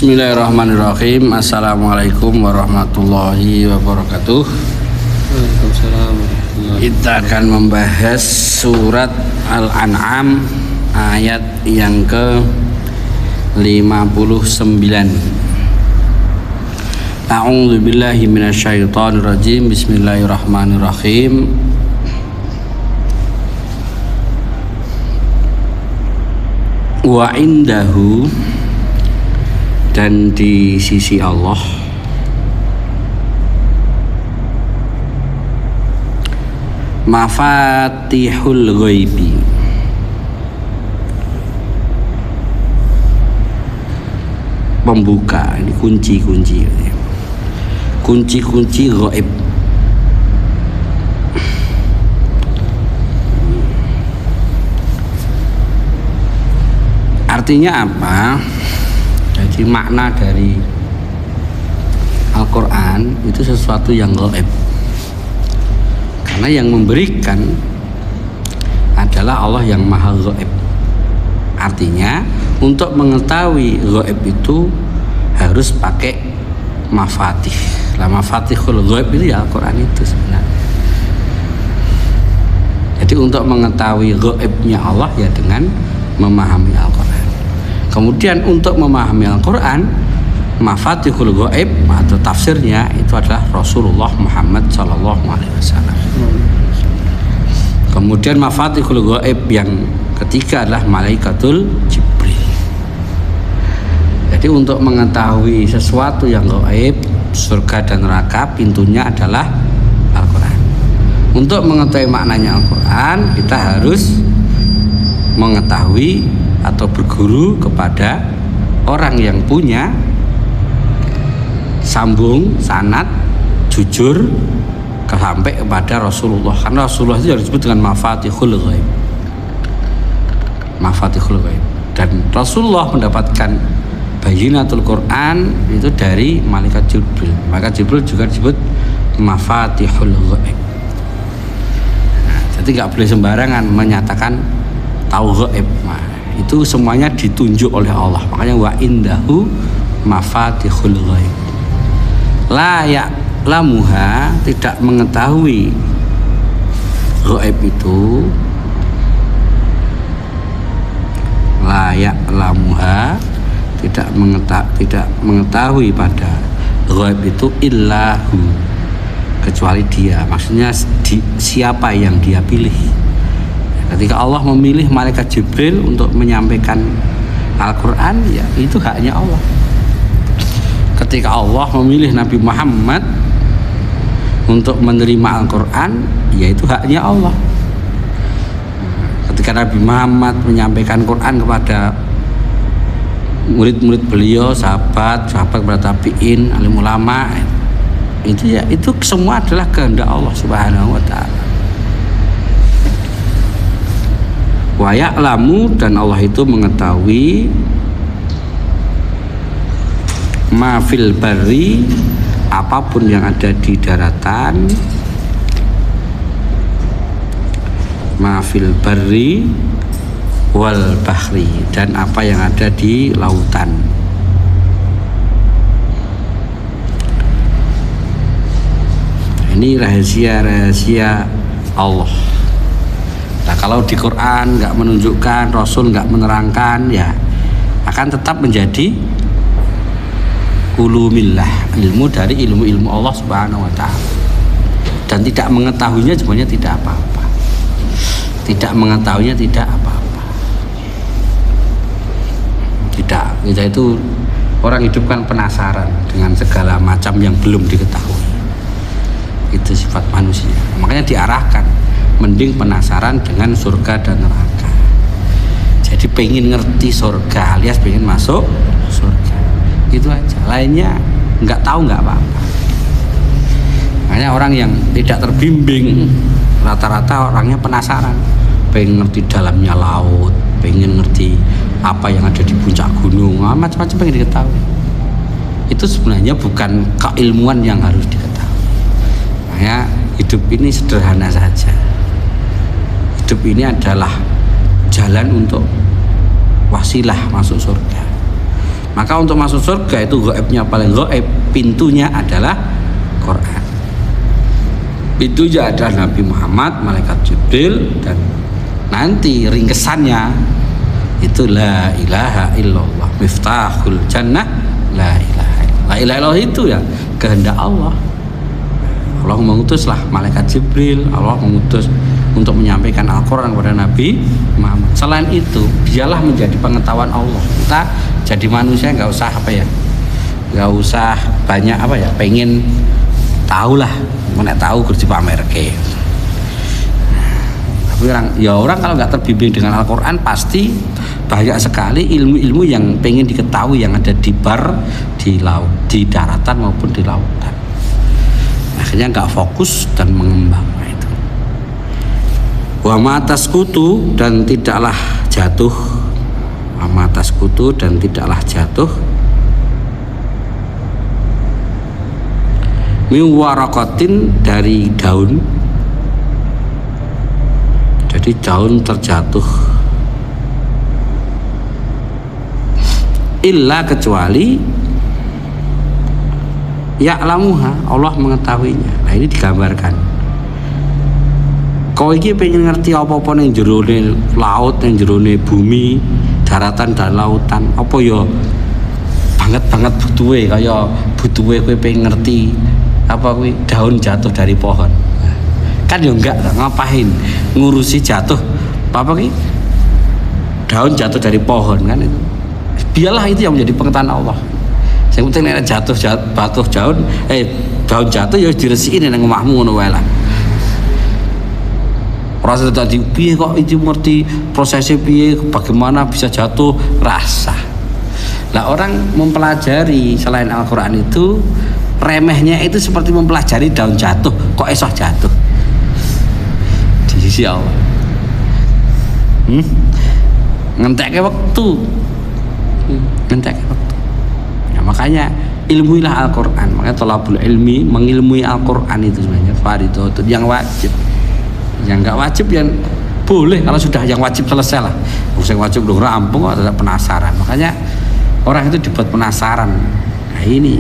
Bismillahirrahmanirrahim. Assalamualaikum warahmatullahi wabarakatuh. Waalaikumsalam warahmatullahi wabarakatuh. Kita akan membahas surat Al-An'am ayat yang ke-59. A'udzu billahi minasyaitonir rajim. Bismillahirrahmanirrahim. Wa indahu, dan di sisi Allah mafatihul ghaibi, pembuka, ini kunci-kunci ghaib. Artinya apa? Jadi makna dari Al-Quran itu sesuatu yang gaib, karena yang memberikan adalah Allah yang maha gaib. Artinya untuk mengetahui gaib itu harus pakai mafatih. Lah mafatihul gaib itu ya Al-Quran itu sebenarnya. Jadi untuk mengetahui gaibnya Allah ya dengan memahami Al-Quran. Kemudian untuk memahami Al-Quran, mafatihul ghaib atau tafsirnya itu adalah Rasulullah Muhammad SAW. Kemudian mafatihul ghaib yang ketiga adalah Malaikatul Jibril. Jadi untuk mengetahui sesuatu yang ghaib, surga dan neraka, pintunya adalah Al-Quran. Untuk mengetahui maknanya Al-Quran, kita harus mengetahui atau berguru kepada orang yang punya sambung sanad jujur sampai kepada Rasulullah, karena Rasulullah itu disebut dengan mafatihul ghaib. Mafatihul ghaib, dan Rasulullah mendapatkan bayinatul Quran itu dari malaikat Jibril. Maka Jibril juga disebut mafatihul ghaib. Nah, jadi nggak boleh sembarangan menyatakan tahu ghaib. Itu semuanya ditunjuk oleh Allah. Makanya wa indahu mafatihul ghaib. La ya'lamuha, tidak mengetahui ghaib itu. La ya'lamuha, tidak mengetahui pada ghaib itu illahu, kecuali dia. Maksudnya siapa yang dia pilih. Ketika Allah memilih malaikat Jibril untuk menyampaikan Al-Quran, ya itu haknya Allah. Ketika Allah memilih Nabi Muhammad untuk menerima Al-Quran, ya itu haknya Allah. Ketika Nabi Muhammad menyampaikan Quran kepada murid-murid beliau, sahabat kepada tabi'in, alim ulama, itu ya itu semua adalah kehendak Allah Subhanahu wa ta'ala. Wa ya'lamu, dan Allah itu mengetahui ma fil barri, apapun yang ada di daratan, ma fil barri wal bahri, dan apa yang ada di lautan. Ini rahasia-rahasia Allah. Nah, kalau di Quran nggak menunjukkan, Rasul nggak menerangkan, ya akan tetap menjadi ulumillah, ilmu dari ilmu-ilmu Allah Subhanahu wa ta'ala. Dan tidak mengetahuinya sebenarnya tidak apa-apa. Tidak mengetahuinya tidak apa-apa. Tidak, kita itu orang hidup kan penasaran dengan segala macam yang belum diketahui. Itu sifat manusia. Makanya diarahkan mending penasaran dengan surga dan neraka. Jadi pengen ngerti surga alias pengen masuk surga, itu aja. Lainnya nggak tahu nggak apa-apa. Makanya orang yang tidak terbimbing rata-rata orangnya penasaran, pengen ngerti dalamnya laut, pengen ngerti apa yang ada di puncak gunung, macam-macam pengen diketahui. Itu sebenarnya bukan keilmuan yang harus diketahui. Makanya hidup ini sederhana saja. Hidup ini adalah jalan untuk wasilah masuk surga. Maka untuk masuk surga itu gaibnya paling gaib, pintunya adalah Quran. Pintunya adalah Nabi Muhammad, malaikat Jibril, dan nanti ringkesannya itu la ilaha illallah miftahul jannah, la ilaha illallah. La ilaha illallah itu ya kehendak Allah. Allah mengutuslah malaikat Jibril, Allah mengutus untuk menyampaikan Al-Quran kepada Nabi Muhammad. Selain itu, dialah menjadi pengetahuan Allah. Kita jadi manusia nggak usah nggak usah banyak pengen tahu lah, mana tahu kursi pamer ke. Tapi orang kalau nggak terbimbing dengan Al-Quran pasti banyak sekali ilmu-ilmu yang pengen diketahui yang ada di di laut, di daratan maupun di lautan. Akhirnya nggak fokus dan mengembang. Itu. Wa ma tasqutu dan tidaklah jatuh. Wa ma tasqutu dan tidaklah jatuh. Min waraqatin dari daun. Jadi daun terjatuh. Illa kecuali ya'lamuha, Allah mengetahuinya. Nah ini digambarkan. Kau iki pengen ngerti apa-apa yang jerone laut, yang jerone bumi, daratan dan lautan. Apa ya banget butuhe kaya butuhe kowe pengen ngerti apa kuwi daun jatuh dari pohon. Kan ya enggak, ngapain ngurusi jatuh apa ki daun jatuh dari pohon kan itu. Biarlah itu yang menjadi pengetahuan Allah. Yang penting nek daun jatuh ya diresikin nang omahmu ngono wae lah. Proses tadi piye kok itu ngerti prosesnya piye, bagaimana bisa jatuh, rasa. Lah orang mempelajari selain Al-Qur'an itu remehnya itu seperti mempelajari daun jatuh, kok esok jatuh. Di sisi Allah. Ngentekke waktu. Ngentekke waktu. Makanya ilmuilah Al-Quran. Makanya thalabul ilmi, mengilmui Al-Quran itu sebenarnya fardhu yang wajib. Yang enggak wajib yang boleh kalau sudah yang wajib selesai lah. Yang wajib belum rampung kok tetap penasaran. Makanya orang itu dibuat penasaran. Nah ini.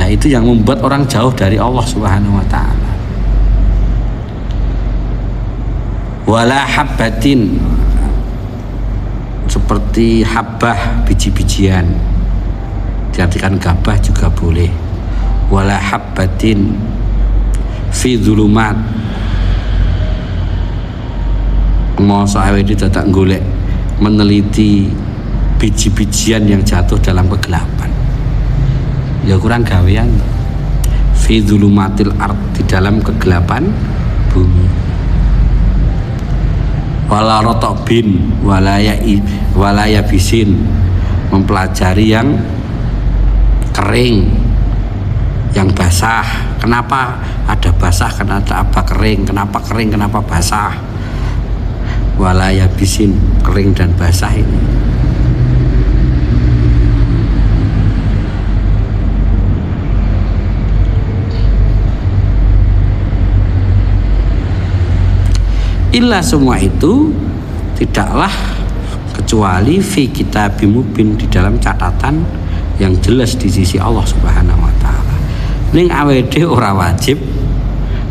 Nah itu yang membuat orang jauh dari Allah Subhanahu wa taala. Wala habbatin, seperti habbah, biji-bijian. Diartikan gabah juga boleh. Wala habbatin fi dzulumat. Masa awake dadak golek meneliti biji-bijian yang jatuh dalam kegelapan. Ya kurang gawean. Fi dzulumatil ard, di dalam kegelapan bumi. Wala rotobin walaya bisin, mempelajari yang kering, yang basah. Kenapa ada basah, kenapa ada kering, kenapa basah. Walaya bisin, kering dan basah ini. Illa semua itu tidaklah kecuali fi kitabim mubin, di dalam catatan yang jelas di sisi Allah Subhanahu wa taala. Ning awake ora wajib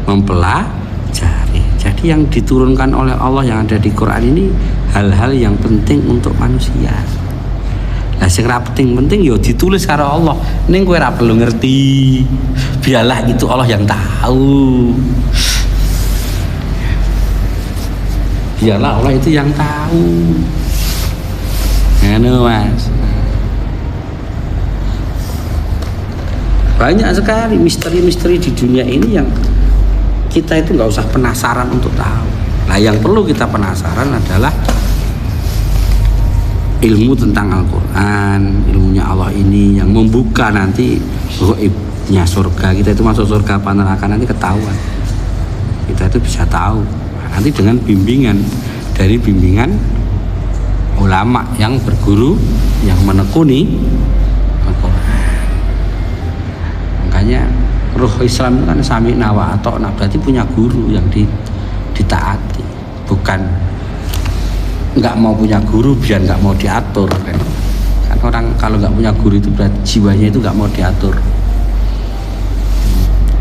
mempelajari. Jadi yang diturunkan oleh Allah yang ada di Quran ini hal-hal yang penting untuk manusia. Lah sing ra penting ya ditulis karo Allah. Ning kowe ora perlu ngerti. Biarlah itu Allah yang tahu. Biarlah Allah itu yang tahu. Ngono Mas. Banyak sekali misteri-misteri di dunia ini yang kita itu nggak usah penasaran untuk tahu. Nah yang perlu kita penasaran adalah ilmu tentang Al-Quran, ilmunya Allah ini yang membuka nanti gaibnya surga. Kita itu masuk surga apa neraka nanti ketahuan. Kita itu bisa tahu. Nanti dengan bimbingan dari bimbingan ulama yang berguru, yang menekuni Al-Quran. Makanya ruh Islam itu kan sami'na wa ata'na, berarti punya guru yang ditaati, bukan nggak mau punya guru biar nggak mau diatur kan orang kalau nggak punya guru itu berarti jiwanya itu nggak mau diatur.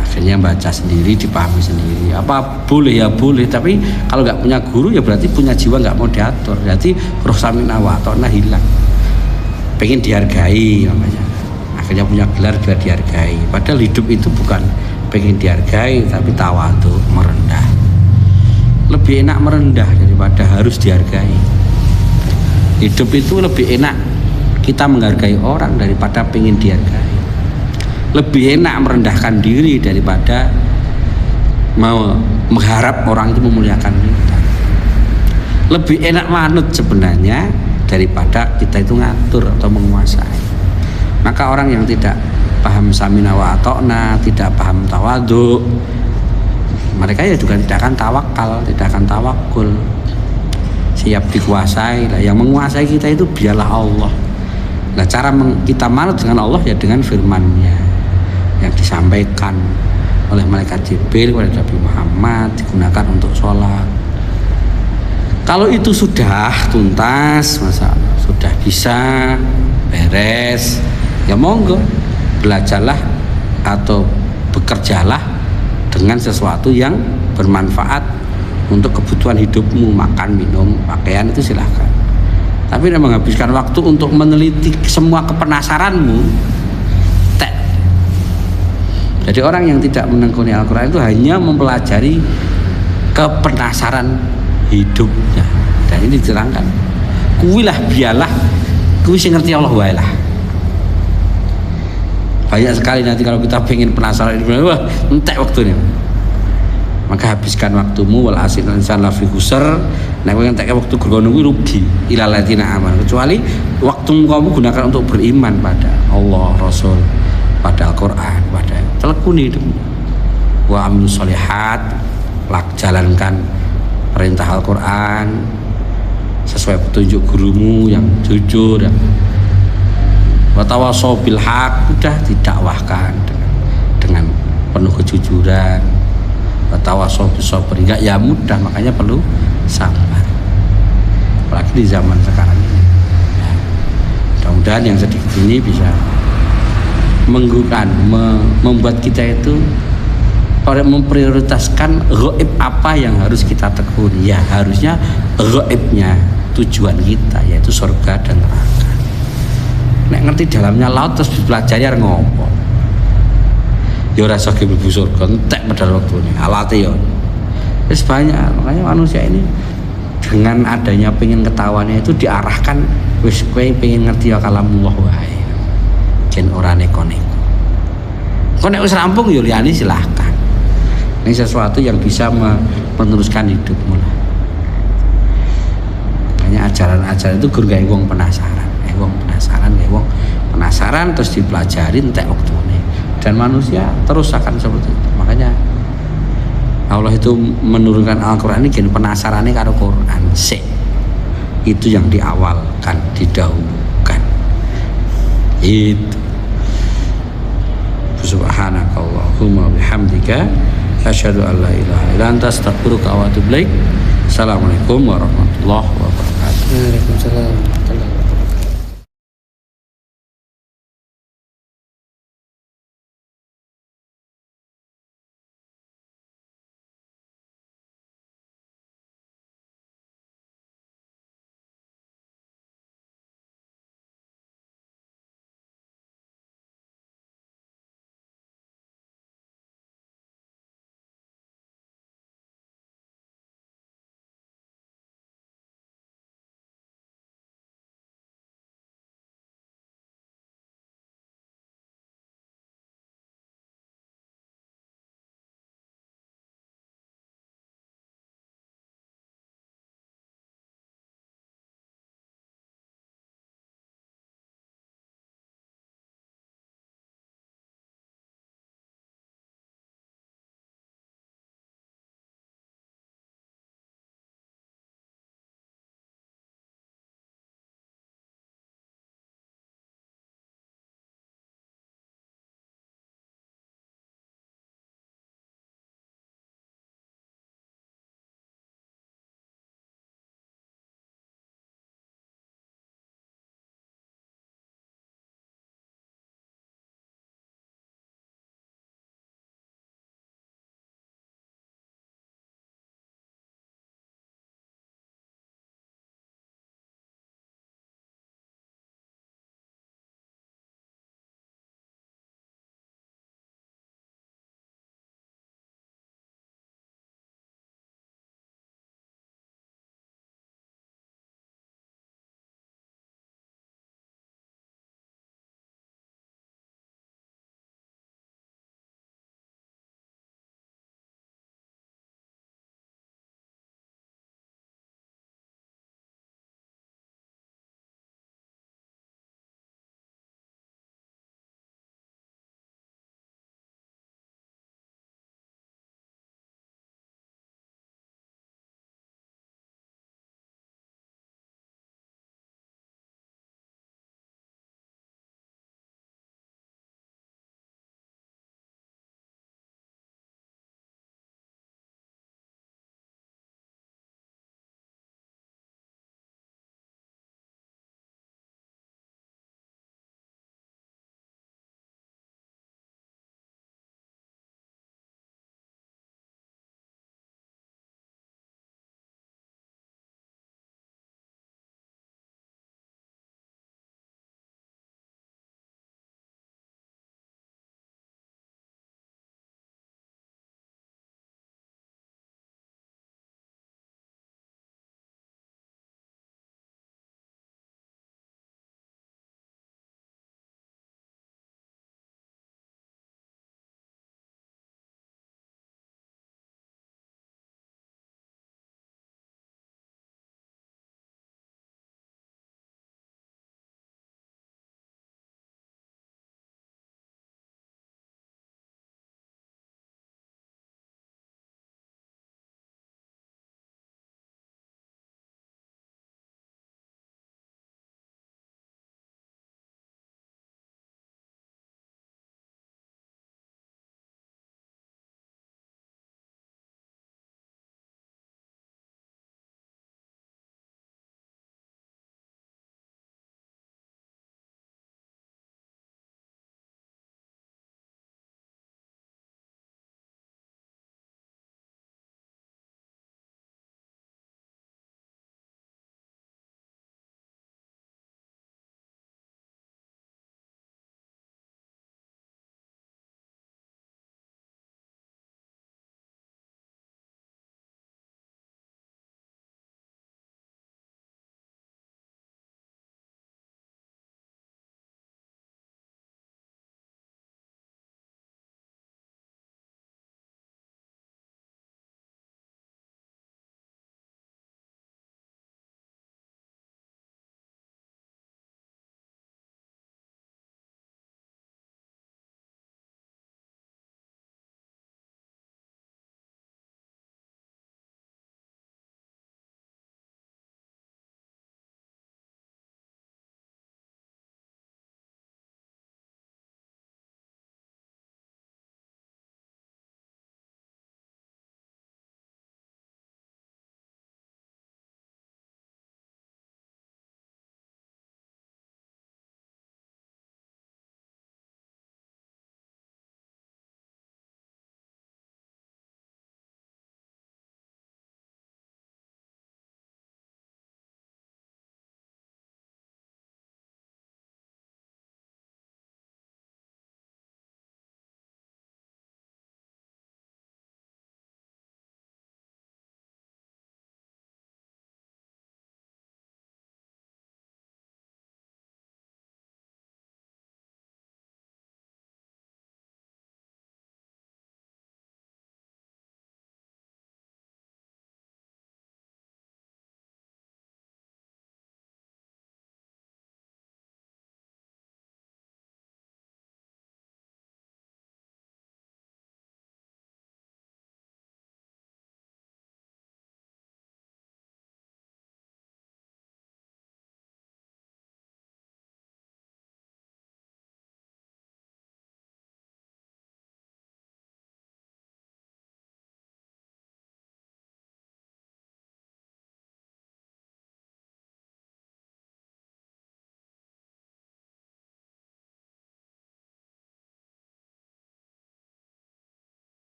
Akhirnya baca sendiri, dipahami sendiri. Apa boleh ya boleh, tapi kalau nggak punya guru ya berarti punya jiwa nggak mau diatur. Berarti roh samina wa ta'na hilang. Pengen dihargai namanya. Akhirnya punya gelar biar dihargai. Padahal hidup itu bukan pengen dihargai, tapi tawadhu, merendah. Lebih enak merendah daripada harus dihargai. Hidup itu lebih enak kita menghargai orang daripada pengen dihargai. Lebih enak merendahkan diri daripada mau mengharap orang itu memuliakan kita. Lebih enak manut sebenarnya daripada kita itu ngatur atau menguasai. Maka orang yang tidak paham samina wa ata'na, tidak paham tawadhu, mereka ya juga tidak akan tawakal, tidak akan tawakul. Siap dikuasai. Lah yang menguasai kita itu biarlah Allah. Nah cara kita manut dengan Allah ya dengan firman-Nya yang disampaikan oleh malaikat Jibril kepada Nabi Muhammad, digunakan untuk sholat. Kalau itu sudah tuntas, masalah sudah bisa beres, ya monggo belajarlah atau bekerjalah dengan sesuatu yang bermanfaat untuk kebutuhan hidupmu, makan, minum, pakaian itu silahkan. Tapi menghabiskan waktu untuk meneliti semua kepenasaranmu, tek. Jadi orang yang tidak menekuni Al-Quran itu hanya mempelajari kepenasaran hidupnya. Dan ini diterangkan, kuwilah biarlah, kuwi sing ngerti Allah wae lah. Banyak sekali nanti kalau kita pengen penasaran, wah entek waktunya. Maka habiskan waktumu, wal asr insan lafi khusr. Nek kowe entek waktu gergono kuwi rugi ilal ladzina amanu, kecuali waktumu kamu gunakan untuk beriman pada Allah, Rasul, pada Al-Qur'an, pada telekuni hidupmu. Wa amilus sholihat, jalankan perintah Al-Qur'an sesuai petunjuk gurumu yang jujur, ya. Wa tawassaw bil haq, udah didakwahkan dengan penuh kejujuran. Tawassaw bis sabr, enggak ya mudah, makanya perlu sabar. Apalagi di zaman sekarang ini. Ya. Mudah-mudahan yang sedikit ini bisa membuat kita itu memprioritaskan ghaib apa yang harus kita tekuni. Ya harusnya ghaibnya tujuan kita yaitu surga dan neraka. Nek ngerti dalamnya laut terus dipelajari arep ngopo? Ya ora iso mlebu surga entek padahal waktune alate ya wis banyak. Makanya manusia ini dengan adanya pengen ketahuannya itu diarahkan wis kowe pengen ngerti ya kalamullah wae jen ora neko-neko. Kok nek wis rampung ya liyane silahkan. Ini sesuatu yang bisa meneruskan hidupmu lah. Makanya ajaran-ajaran itu gur gawe wong penasaran. Wong penasaran terus dipelajari entek waktune. Dan manusia terus akan seperti itu. Makanya Allah itu menurunkan Al-Quran ini penasarannya karo Quran sik. Itu yang diawalkan, didahulukan. Itu. Subhanakallahumma bihamdika asyhadu an la ilaha illa anta astaghfiruka wa atubu ilaik. Assalamualaikum warahmatullahi wabarakatuh. Waalaikumsalam.